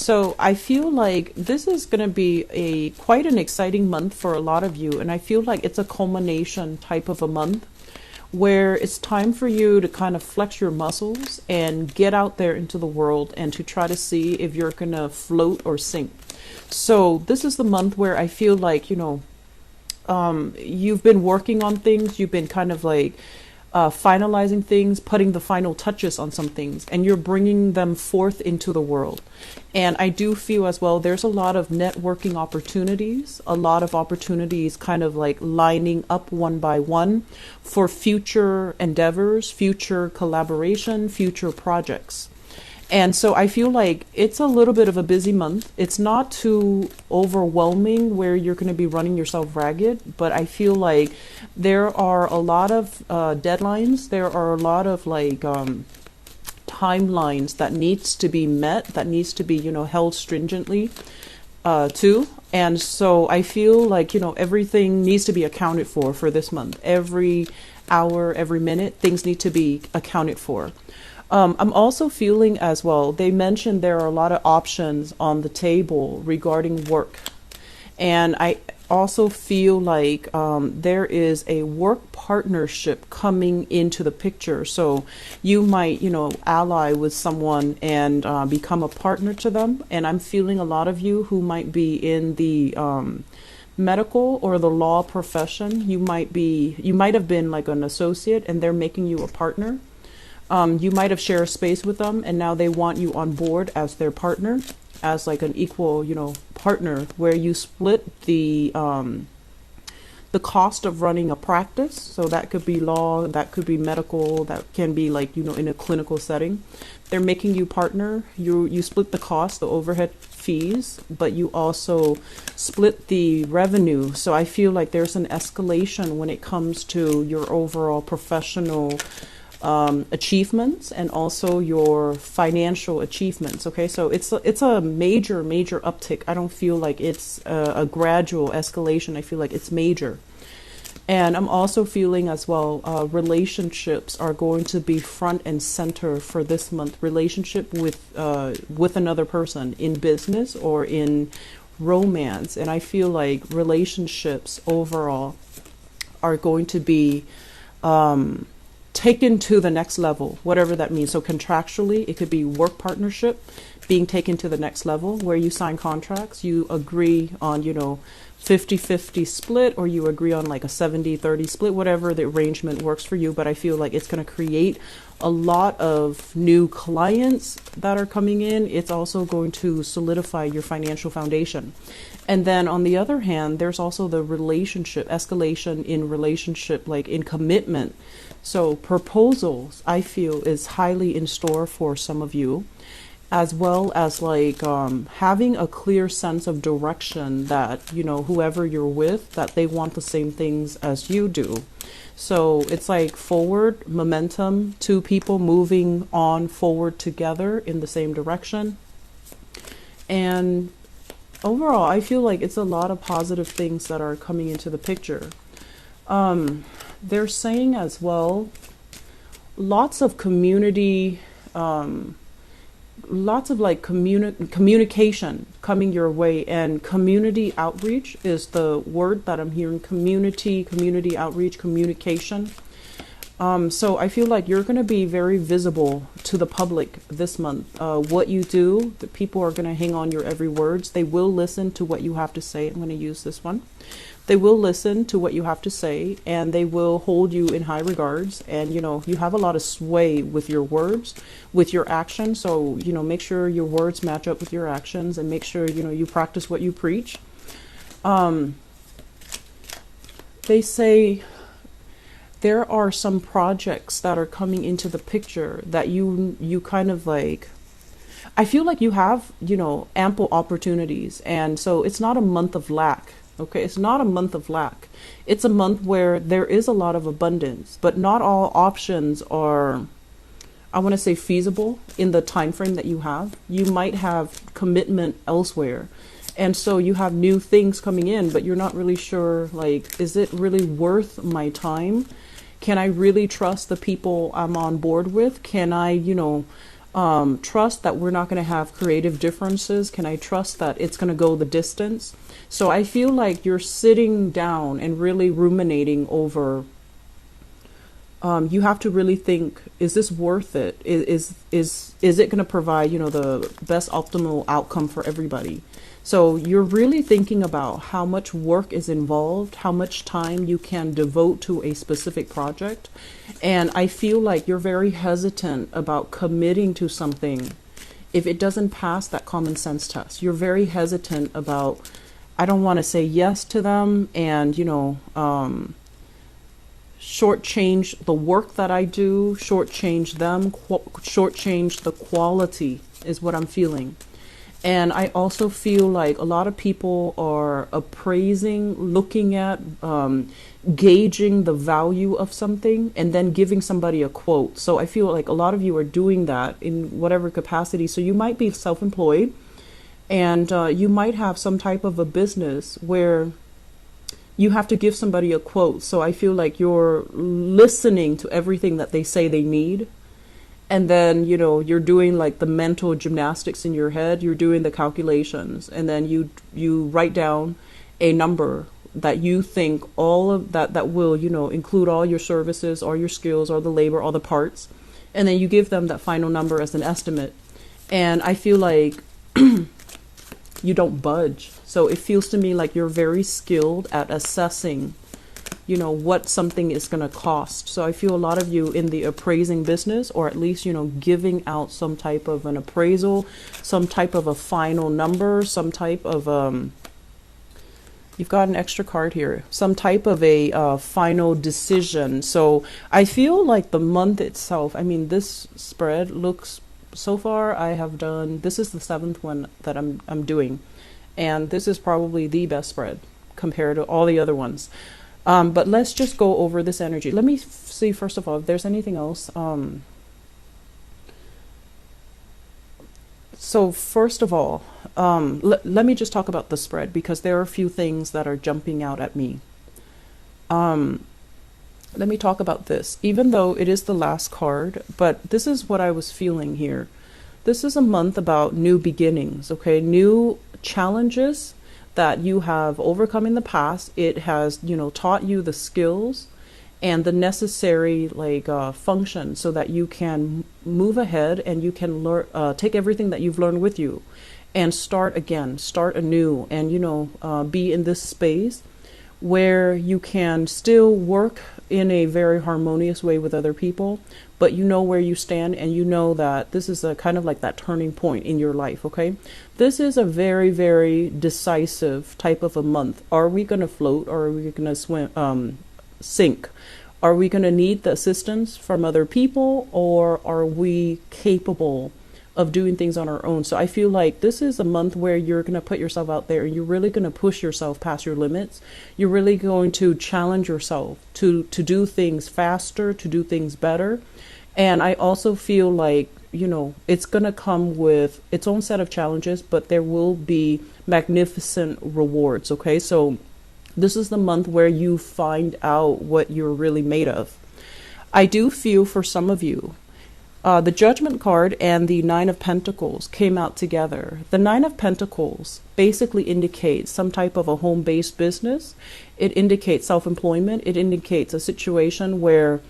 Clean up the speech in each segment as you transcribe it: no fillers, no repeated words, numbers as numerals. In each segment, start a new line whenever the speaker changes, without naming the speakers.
So I feel like this is going to be a quite an exciting month for a lot of you. And I feel like it's a culmination type of a month where it's time for you to kind of flex your muscles and get out there into the world and to try to see if you're going to float or sink. So this is the month where I feel like, you've been working on things, you've been kind of like finalizing things, putting the final touches on some things, and you're bringing them forth into the world. And I do feel as well, there's a lot of networking opportunities, a lot of opportunities kind of like lining up one by one for future endeavors, future collaboration, future projects. And so I feel like it's a little bit of a busy month. It's not too overwhelming where you're going to be running yourself ragged, but I feel like there are a lot of deadlines. There are a lot of like timelines that needs to be met, that needs to be, held stringently too. And so I feel like, everything needs to be accounted for this month. Every hour, every minute, things need to be accounted for. I'm also feeling as well, they mentioned there are a lot of options on the table regarding work. And I also feel like there is a work partnership coming into the picture. So you might, ally with someone and become a partner to them. And I'm feeling a lot of you who might be in the medical or the law profession, you might have been like an associate and they're making you a partner. You might have shared space with them and now they want you on board as their partner, as like an equal, partner, where you split the cost of running a practice. So that could be law, that could be medical, that can be like, in a clinical setting. They're making you partner. You split the cost, the overhead fees, but you also split the revenue. So I feel like there's an escalation when it comes to your overall professional achievements and also your financial achievements. Okay, so it's a major uptick. I don't feel like it's a gradual escalation. I feel like it's major. And I'm also feeling as well, relationships are going to be front and center for this month. Relationship with another person in business or in romance. And I feel like relationships overall are going to be taken to the next level, whatever that means. So contractually, it could be work partnership being taken to the next level where you sign contracts, you agree on, 50-50 split, or you agree on like a 70-30 split, whatever the arrangement works for you. But I feel like it's going to create a lot of new clients that are coming in. It's also going to solidify your financial foundation. And then on the other hand, there's also the relationship, escalation in relationship, like in commitment. So proposals, I feel, is highly in store for some of you, as well as like having a clear sense of direction that, whoever you're with, that they want the same things as you do. So it's like forward momentum, two people moving on forward together in the same direction. And overall, I feel like it's a lot of positive things that are coming into the picture. They're saying as well, lots of community, lots of like communication coming your way, and community outreach is the word that I'm hearing. Community outreach, communication. So I feel like you're going to be very visible to the public this month. What you do, the people are going to hang on your every words. They will listen to what you have to say. I'm going to use this one. They will listen to what you have to say, and they will hold you in high regards. And, you have a lot of sway with your words, with your actions. So, make sure your words match up with your actions, and make sure, you practice what you preach. They say there are some projects that are coming into the picture that you kind of like, I feel like you have, ample opportunities. And so it's not a month of lack. Okay, it's not a month of lack. It's a month where there is a lot of abundance, but not all options are, I want to say, feasible in the time frame that you have. You might have commitment elsewhere. And so you have new things coming in, but you're not really sure, like, is it really worth my time? Can I really trust the people I'm on board with? Can I, trust that we're not going to have creative differences? Can I trust that it's going to go the distance? So I feel like you're sitting down and really ruminating over, you have to really think, is this worth it? Is it going to provide, the best optimal outcome for everybody? So you're really thinking about how much work is involved, how much time you can devote to a specific project. And I feel like you're very hesitant about committing to something if it doesn't pass that common sense test. You're very hesitant about, I don't want to say yes to them and, shortchange the work that I do, shortchange them, shortchange the quality is what I'm feeling. And I also feel like a lot of people are appraising, looking at, gauging the value of something and then giving somebody a quote. So I feel like a lot of you are doing that in whatever capacity. So you might be self-employed and you might have some type of a business where you have to give somebody a quote. So I feel like you're listening to everything that they say they need. And then, you're doing like the mental gymnastics in your head. You're doing the calculations. And then you write down a number that you think all of that will, include all your services, all your skills, all the labor, all the parts. And then you give them that final number as an estimate. And I feel like you don't budge. So it feels to me like you're very skilled at assessing, what something is going to cost. So I feel a lot of you in the appraising business, or at least, giving out some type of an appraisal, some type of a final number, some type of, you've got an extra card here, some type of a final decision. So I feel like the month itself, this spread looks, so far I have done, this is the 7th one that I'm doing. And this is probably the best spread compared to all the other ones. But let's just go over this energy. Let me see, first of all, if there's anything else. So first of all, let me just talk about the spread, because there are a few things that are jumping out at me. Let me talk about this, even though it is the last card, but this is what I was feeling here. This is a month about new beginnings, okay? New challenges that you have overcome in the past. It has, taught you the skills and the necessary function so that you can move ahead and you can learn, take everything that you've learned with you and start again, start anew, and, be in this space where you can still work in a very harmonious way with other people, but you know where you stand and you know that this is a kind of like that turning point in your life, okay? This is a very, very decisive type of a month. Are we going to float, or are we going to sink? Are we going to need the assistance from other people, or are we capable of doing things on our own? So I feel like this is a month where you're going to put yourself out there and you're really going to push yourself past your limits. You're really going to challenge yourself to do things faster, to do things better. And I also feel like, it's going to come with its own set of challenges, but there will be magnificent rewards. Okay. So this is the month where you find out what you're really made of. I do feel for some of you, the Judgment card and the Nine of Pentacles came out together. The Nine of Pentacles basically indicates some type of a home-based business. It indicates self-employment. It indicates a situation where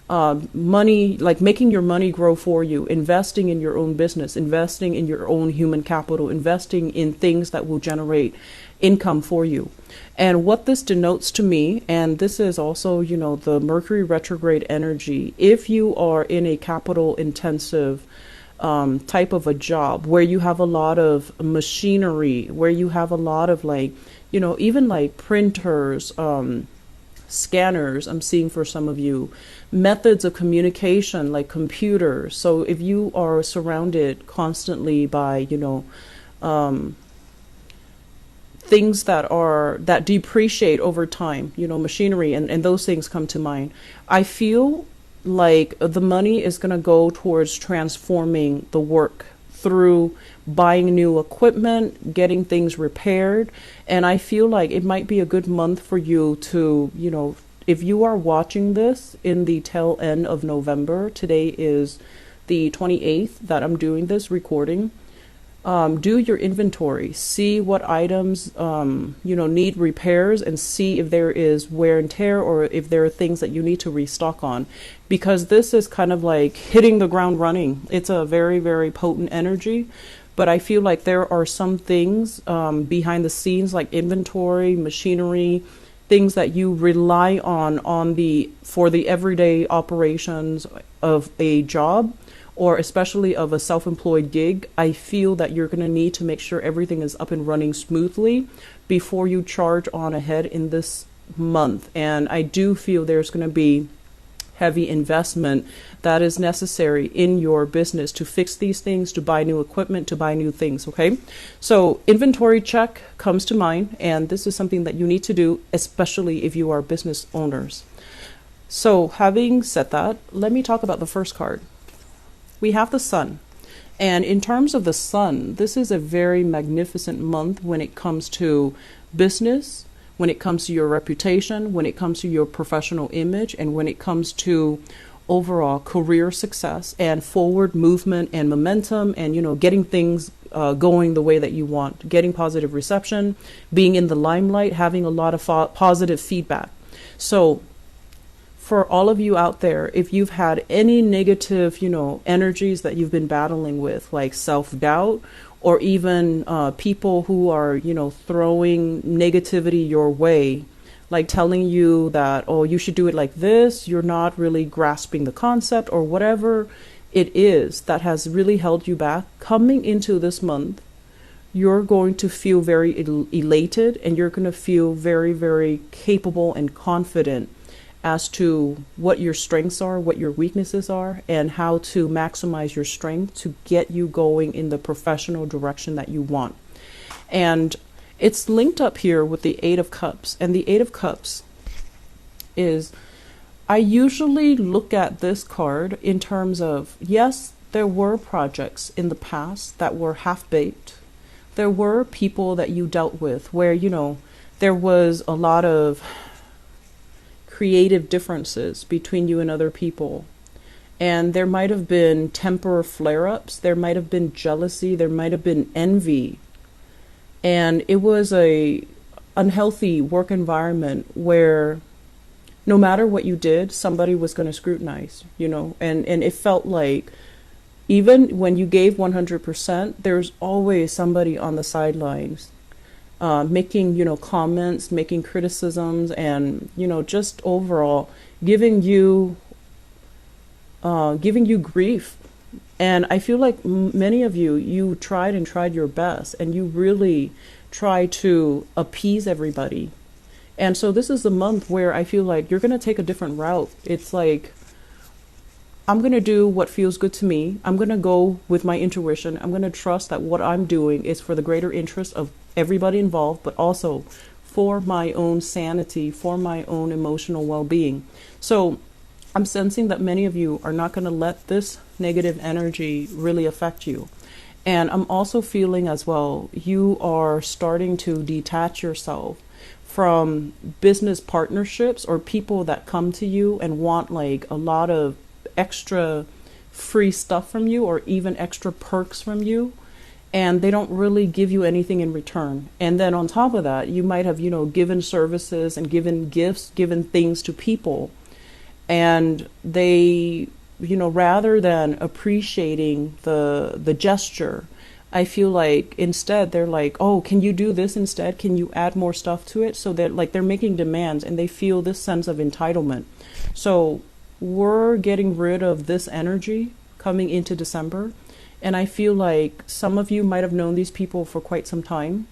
money, like making your money grow for you, investing in your own business, investing in your own human capital, investing in things that will generate income for you. And what this denotes to me, and this is also, the Mercury retrograde energy, if you are in a capital intensive type of a job where you have a lot of machinery, where you have a lot of even like printers, scanners, I'm seeing for some of you, methods of communication like computers. So if you are surrounded constantly by, things that depreciate over time, machinery and those things come to mind. I feel like the money is going to go towards transforming the work through buying new equipment, getting things repaired. And I feel like it might be a good month for you to, if you are watching this in the tail end of November, today is the 28th that I'm doing this recording, do your inventory, see what items, need repairs, and see if there is wear and tear or if there are things that you need to restock on, because this is kind of like hitting the ground running. It's a very, very potent energy, but I feel like there are some things behind the scenes, like inventory, machinery, things that you rely on for the everyday operations of a job, or especially of a self-employed gig. I feel that you're going to need to make sure everything is up and running smoothly before you charge on ahead in this month. And I do feel there's going to be heavy investment that is necessary in your business to fix these things, to buy new equipment, to buy new things. Okay, so inventory check comes to mind, and this is something that you need to do, especially if you are business owners. So having said that, let me talk about the first card. We have the Sun. And in terms of the Sun, this is a very magnificent month when it comes to business, when it comes to your reputation, when it comes to your professional image, and when it comes to overall career success and forward movement and momentum, and getting things going the way that you want, getting positive reception, being in the limelight, having a lot of positive feedback. So for all of you out there, if you've had any negative, energies that you've been battling with, like self-doubt, or even people who are, throwing negativity your way, like telling you that, oh, you should do it like this, you're not really grasping the concept, or whatever it is that has really held you back, coming into this month, you're going to feel very elated, and you're going to feel very, very capable and confident as to what your strengths are, what your weaknesses are, and how to maximize your strength to get you going in the professional direction that you want. And it's linked up here with the Eight of Cups. And the Eight of Cups is, I usually look at this card in terms of, yes, there were projects in the past that were half-baked. There were people that you dealt with where, there was a lot of creative differences between you and other people. And there might have been temper flare-ups, there might have been jealousy, there might have been envy. And it was a unhealthy work environment where no matter what you did, somebody was going to scrutinize, and it felt like even when you gave 100%, there's always somebody on the sidelines making, comments, making criticisms, and, just overall giving you grief. And I feel like many of you tried your best, and you really try to appease everybody. And so this is the month where I feel like you're going to take a different route. It's like, I'm going to do what feels good to me. I'm going to go with my intuition. I'm going to trust that what I'm doing is for the greater interest of everybody involved, but also for my own sanity, for my own emotional well-being. So I'm sensing that many of you are not going to let this negative energy really affect you. And I'm also feeling as well, you are starting to detach yourself from business partnerships or people that come to you and want like a lot of extra free stuff from you, or even extra perks from you, and they don't really give you anything in return. And then on top of that, you might have, given services and given gifts, given things to people, and they, rather than appreciating the gesture, I feel like instead they're like, oh, can you do this instead? Can you add more stuff to it? So that like they're making demands, and they feel this sense of entitlement. So we're getting rid of this energy coming into December. And I feel like some of you might have known these people for quite some time,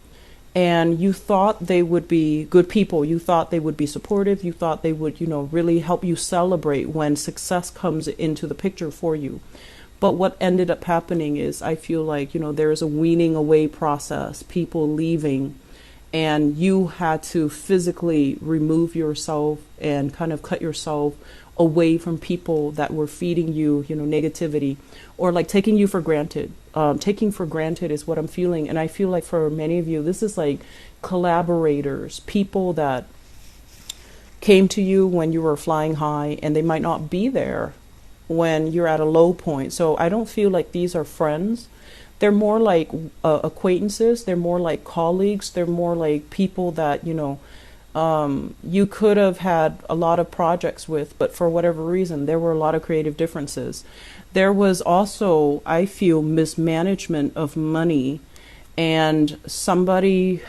and you thought they would be good people. You thought they would be supportive. You thought they would, really help you celebrate when success comes into the picture for you. But what ended up happening is, I feel like, there is a weaning away process, people leaving, and you had to physically remove yourself and kind of cut yourself away from people that were feeding you, negativity, or like taking you for granted. Taking for granted is what I'm feeling. And I feel like for many of you, this is like collaborators, people that came to you when you were flying high, and they might not be there when you're at a low point. So I don't feel like these are friends. They're more like acquaintances. They're more like colleagues. They're more like people that, you could have had a lot of projects with, but for whatever reason, there were a lot of creative differences. There was also, I feel, mismanagement of money, and somebody,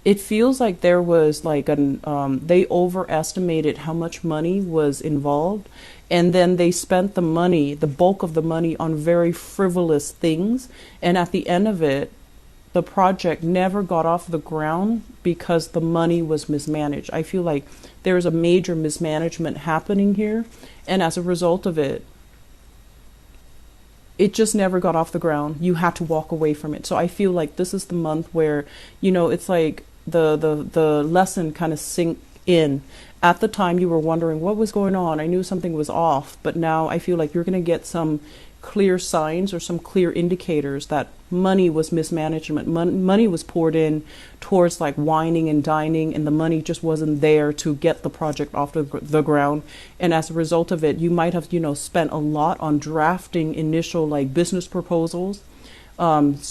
it feels like there was like they overestimated how much money was involved, and then they spent the money, the bulk of the money, on very frivolous things, and at the end of it, the project never got off the ground because the money was mismanaged. I feel like there's a major mismanagement happening here, and as a result of it, it just never got off the ground. You had to walk away from it. So I feel like this is the month where, it's like the lesson kind of sink in. At the time you were wondering what was going on. I knew something was off, but now I feel like you're going to get some clear signs or some clear indicators that money was mismanagement. Money was poured in towards like wining and dining, and the money just wasn't there to get the project off the ground. And as a result of it, you might have, spent a lot on drafting initial like business proposals,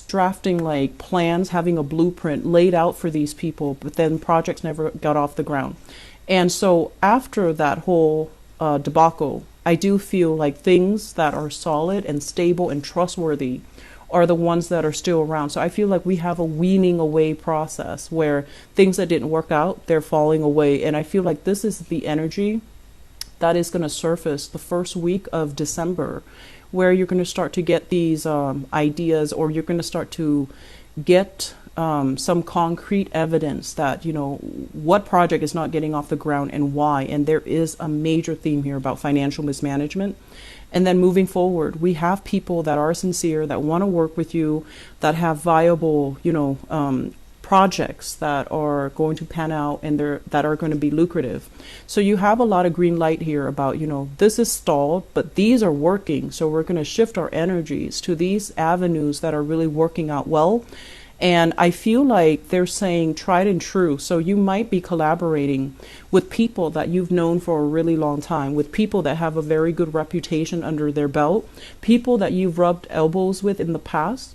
drafting like plans, having a blueprint laid out for these people, but then projects never got off the ground. And so after that whole debacle, I do feel like things that are solid and stable and trustworthy are the ones that are still around. So I feel like we have a weaning away process where things that didn't work out, they're falling away. And I feel like this is the energy that is going to surface the first week of December, where you're going to start to get these ideas, or you're going to start to get some concrete evidence that, what project is not getting off the ground and why. And there is a major theme here about financial mismanagement. And then moving forward, we have people that are sincere, that want to work with you, that have viable, projects that are going to pan out and that are going to be lucrative. So you have a lot of green light here about, this is stalled, but these are working. So we're going to shift our energies to these avenues that are really working out well. And I feel like they're saying tried and true. So you might be collaborating with people that you've known for a really long time, with people that have a very good reputation under their belt, people that you've rubbed elbows with in the past,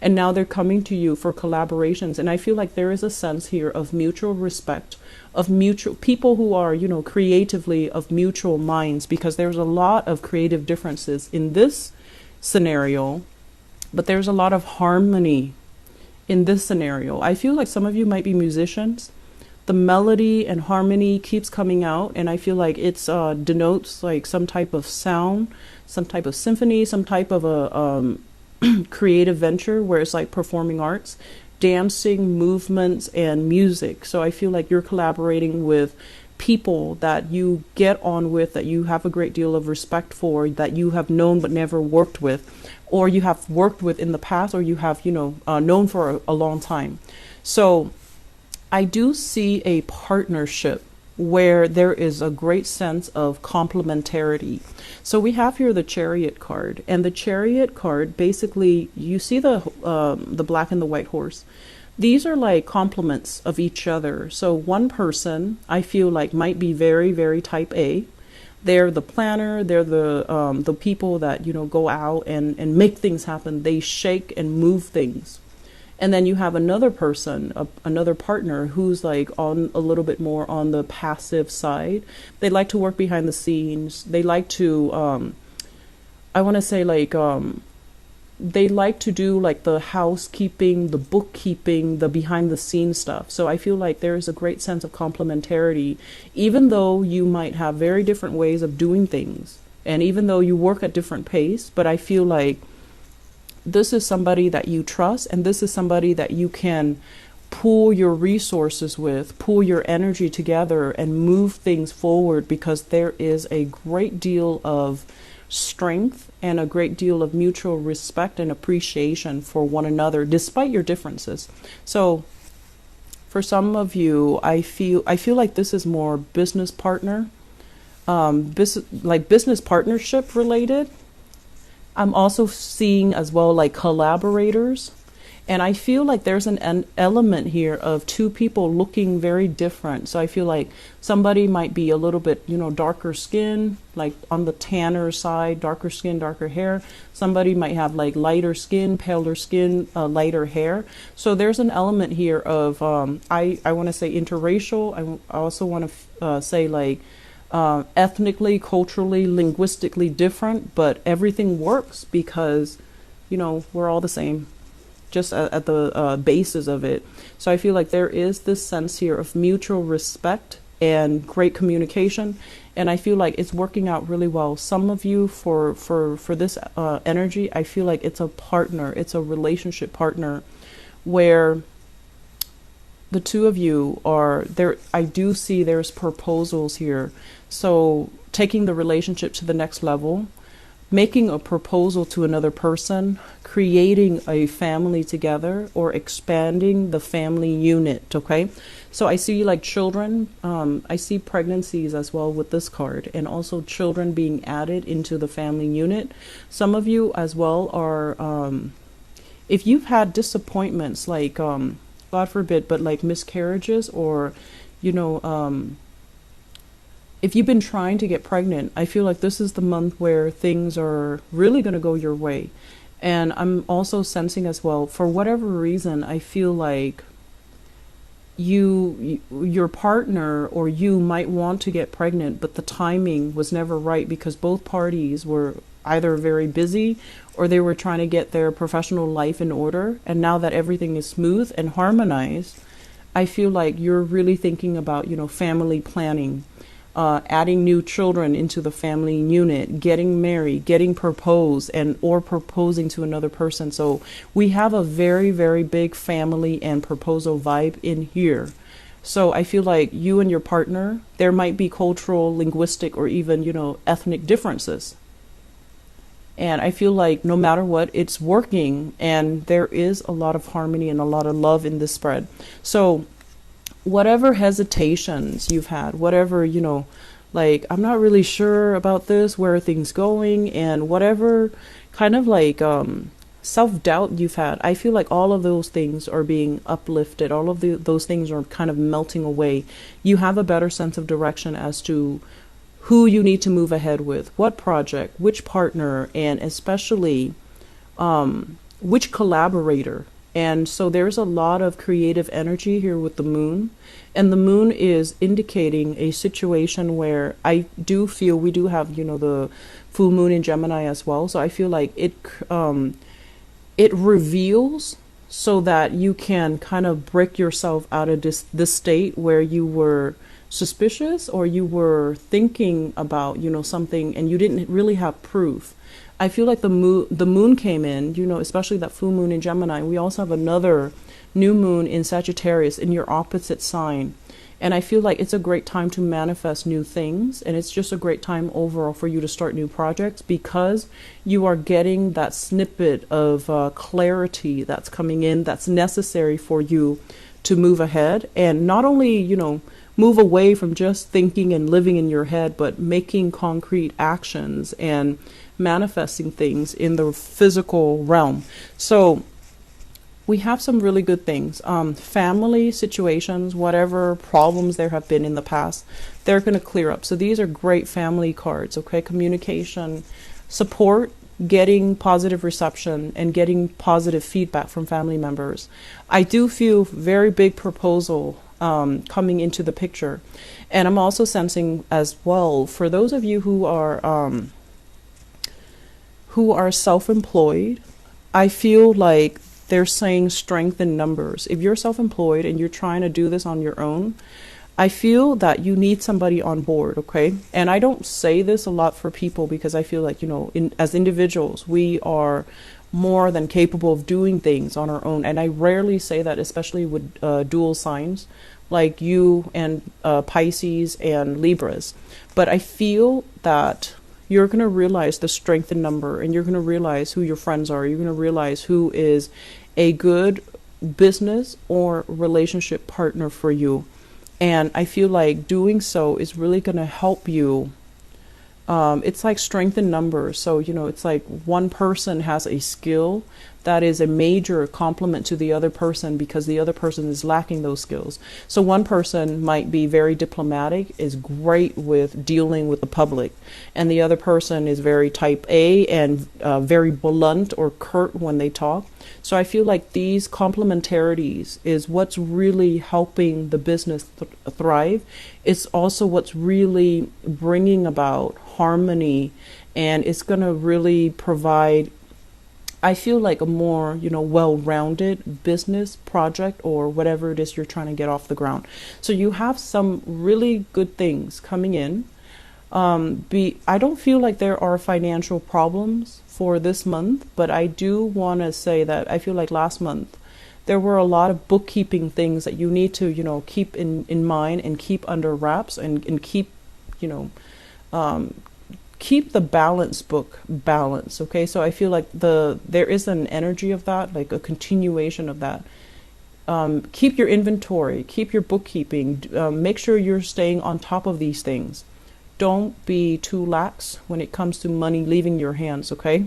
and now they're coming to you for collaborations. And I feel like there is a sense here of mutual respect, of mutual people who are, creatively of mutual minds, because there's a lot of creative differences in this scenario, but there's a lot of harmony in this scenario. I feel like some of you might be musicians. The melody and harmony keeps coming out, and I feel like it's denotes like some type of sound, some type of symphony, some type of a creative venture where it's like performing arts, dancing, movements, and music. So I feel like you're collaborating with people that you get on with, that you have a great deal of respect for, that you have known but never worked with, or you have worked with in the past, or you have, known for a long time. So I do see a partnership where there is a great sense of complementarity. So we have here the Chariot card, and the Chariot card, basically, you see the black and the white horse. These are like complements of each other. So one person, I feel like, might be very, very type A. They're the planner. They're the people that, go out and make things happen. They shake and move things. And then you have another person, another partner, who's like on a little bit more on the passive side. They like to work behind the scenes. They like to, I want to say like, they like to do like the housekeeping, the bookkeeping, the behind the scenes stuff. So I feel like there is a great sense of complementarity, even though you might have very different ways of doing things, and even though you work at different pace. But I feel like this is somebody that you trust, and this is somebody that you can pool your resources with, pool your energy together, and move things forward, because there is a great deal of strength and a great deal of mutual respect and appreciation for one another, despite your differences. So for some of you, I feel like this is more business partner, business partnership related. I'm also seeing as well like collaborators. And I feel like there's an element here of two people looking very different. So I feel like somebody might be a little bit, darker skin, like on the tanner side, darker skin, darker hair. Somebody might have like lighter skin, paler skin, lighter hair. So there's an element here of, I want to say interracial. I also want to say like ethnically, culturally, linguistically different, but everything works because, we're all the same, just at the basis of it. So I feel like there is this sense here of mutual respect and great communication, and I feel like it's working out really well. Some of you, for this energy, I feel like it's a partner, it's a relationship partner, where the two of you are there. I do see there's proposals here. So taking the relationship to the next level, making a proposal to another person, creating a family together, or expanding the family unit, okay? So I see like children, I see pregnancies as well with this card, and also children being added into the family unit. Some of you as well are, if you've had disappointments, like, God forbid, but like miscarriages, or, if you've been trying to get pregnant, I feel like this is the month where things are really going to go your way. And I'm also sensing as well, for whatever reason, I feel like your partner or you might want to get pregnant, but the timing was never right because both parties were either very busy or they were trying to get their professional life in order. And now that everything is smooth and harmonized, I feel like you're really thinking about, family planning. Adding new children into the family unit, getting married, getting proposed, or proposing to another person. So we have a very, very big family and proposal vibe in here. So I feel like you and your partner, there might be cultural, linguistic, or even, ethnic differences. And I feel like no matter what, it's working, and there is a lot of harmony and a lot of love in this spread. So whatever hesitations you've had, whatever, like, I'm not really sure about this, where are things going, and whatever kind of like self-doubt you've had, I feel like all of those things are being uplifted. All of those things are kind of melting away. You have a better sense of direction as to who you need to move ahead with, what project, which partner, and especially which collaborator. And so there's a lot of creative energy here with the moon. And the moon is indicating a situation where I do feel we do have, the full moon in Gemini as well. So I feel like it reveals so that you can kind of break yourself out of this state where you were suspicious or you were thinking about, something and you didn't really have proof. I feel like the moon came in, especially that full moon in Gemini. We also have another new moon in Sagittarius in your opposite sign. And I feel like it's a great time to manifest new things. And it's just a great time overall for you to start new projects because you are getting that snippet of clarity that's coming in that's necessary for you to move ahead. And not only, move away from just thinking and living in your head, but making concrete actions and manifesting things in the physical realm. So we have some really good things. Family situations, whatever problems there have been in the past, they're going to clear up. So these are great family cards, okay? Communication, support, getting positive reception, and getting positive feedback from family members. I do feel very big proposal coming into the picture. And I'm also sensing as well, for those of you who are self-employed, I feel like they're saying strength in numbers. If you're self-employed and you're trying to do this on your own, I feel that you need somebody on board, okay? And I don't say this a lot for people because I feel like, as individuals, we are more than capable of doing things on our own. And I rarely say that, especially with dual signs like you and Pisces and Libras. But I feel that you're going to realize the strength in number, and you're going to realize who your friends are. You're going to realize who is a good business or relationship partner for you. And I feel like doing so is really going to help you. It's like strength in numbers. So, it's like one person has a skill, that is a major compliment to the other person because the other person is lacking those skills. So one person might be very diplomatic, is great with dealing with the public, and the other person is very type A and very blunt or curt when they talk. So I feel like these complementarities is what's really helping the business thrive. It's also what's really bringing about harmony, and it's going to really provide, I feel like, a more, well-rounded business project or whatever it is you're trying to get off the ground. So you have some really good things coming in. I don't feel like there are financial problems for this month, but I do want to say that I feel like last month there were a lot of bookkeeping things that you need to, keep in mind and keep under wraps and keep, keep the balance book balanced. Okay, so I feel like there is an energy of that, like a continuation of that. Keep your inventory, keep your bookkeeping, make sure you're staying on top of these things. Don't be too lax when it comes to money leaving your hands, okay?